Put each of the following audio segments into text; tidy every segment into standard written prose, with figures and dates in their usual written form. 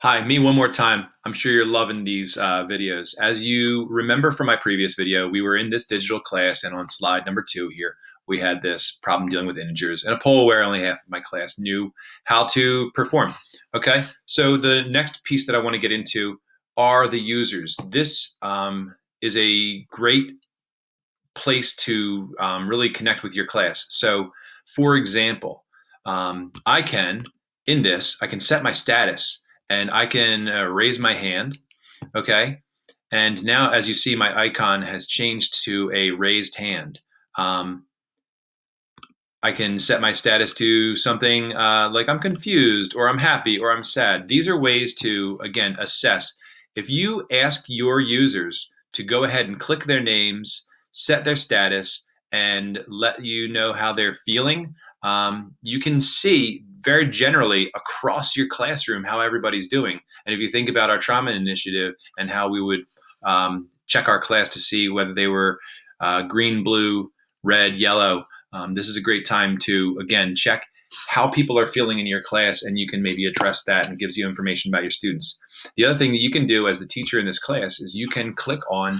Hi, me one more time. I'm sure you're loving these videos. As you remember from my previous video, we were in this digital class, and on slide number 2 here, we had this problem dealing with integers and a poll where only half of my class knew how to perform. Okay, so the next piece that I want to get into are the users. This is a great place to really connect with your class. So, for example, I can, in this, I can set my status and I can raise my hand. Okay. And now, as you see, my icon has changed to a raised hand. Um, I can set my status to something like I'm confused or I'm happy or I'm sad. These are ways to, again, assess. If you ask your users to go ahead and click their names, set their status, and let you know how they're feeling, you can see very generally across your classroom how everybody's doing. And if you think about our trauma initiative and how we would check our class to see whether they were green, blue, red, yellow, this is a great time to, again, check how people are feeling in your class, and you can maybe address that, and it gives you information about your students. The other thing that you can do as the teacher in this class is you can click on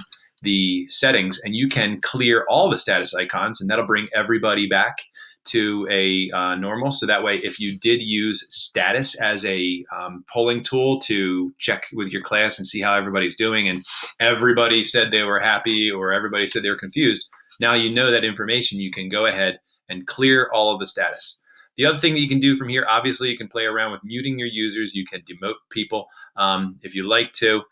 the settings and you can clear all the status icons, and that'll bring everybody back to a normal. So that way, if you did use status as a polling tool to check with your class and see how everybody's doing, and everybody said they were happy or everybody said they were confused, now you know that information. You can go ahead and clear all of the status. The other thing that you can do from here, obviously, you can play around with muting your users. You can demote people if you like to.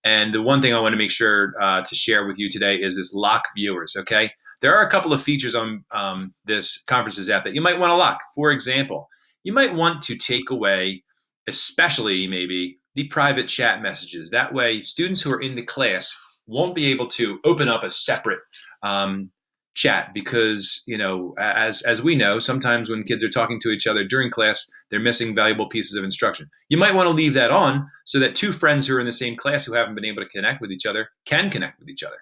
And the one thing I want to make sure to share with you today is this lock viewers, okay? There are a couple of features on this conferences app that you might want to lock. For example, you might want to take away, especially maybe, the private chat messages. That way, students who are in the class won't be able to open up a separate chat because, as we know, sometimes when kids are talking to each other during class, they're missing valuable pieces of instruction. You might want to leave that on so that two friends who are in the same class who haven't been able to connect with each other can connect with each other.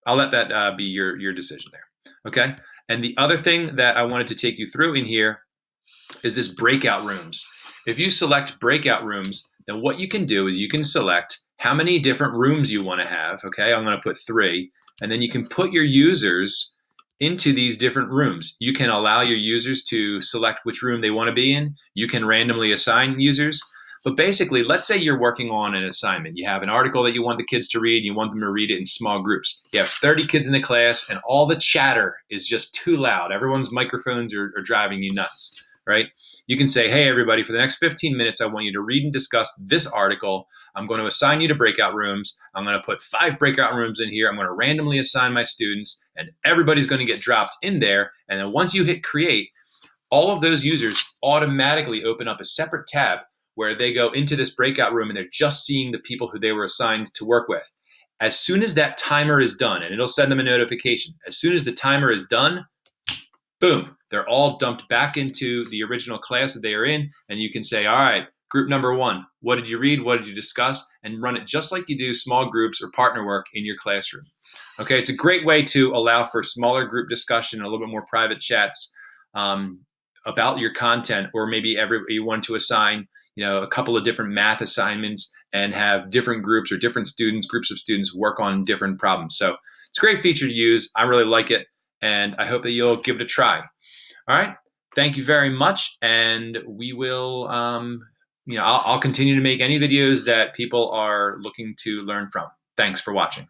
I'll let that be your decision there. Okay. And the other thing that I wanted to take you through in here is this breakout rooms. If you select breakout rooms, then what you can do is you can select how many different rooms you want to have. Okay, I'm going to put 3, and then you can put your users into these different rooms. You can allow your users to select which room they want to be in. You can randomly assign users. But basically, let's say you're working on an assignment. You have an article that you want the kids to read, and you want them to read it in small groups. You have 30 kids in the class, and all the chatter is just too loud. Everyone's microphones are driving you nuts, right? You can say, hey, everybody, for the next 15 minutes, I want you to read and discuss this article. I'm going to assign you to breakout rooms. I'm going to put 5 breakout rooms in here. I'm going to randomly assign my students, and everybody's going to get dropped in there. And then once you hit create, all of those users automatically open up a separate tab where they go into this breakout room and they're just seeing the people who they were assigned to work with. As soon as that timer is done, and it'll send them a notification, as soon as the timer is done, boom, they're all dumped back into the original class that they are in, and you can say, all right, group number 1, what did you read, what did you discuss, and run it just like you do small groups or partner work in your classroom. Okay, it's a great way to allow for smaller group discussion and a little bit more private chats about your content, or maybe you want to assign a couple of different math assignments and have different groups or different students, groups of students work on different problems. So it's a great feature to use. I really like it, and I hope that you'll give it a try. All right. Thank you very much. And we will, I'll continue to make any videos that people are looking to learn from. Thanks for watching.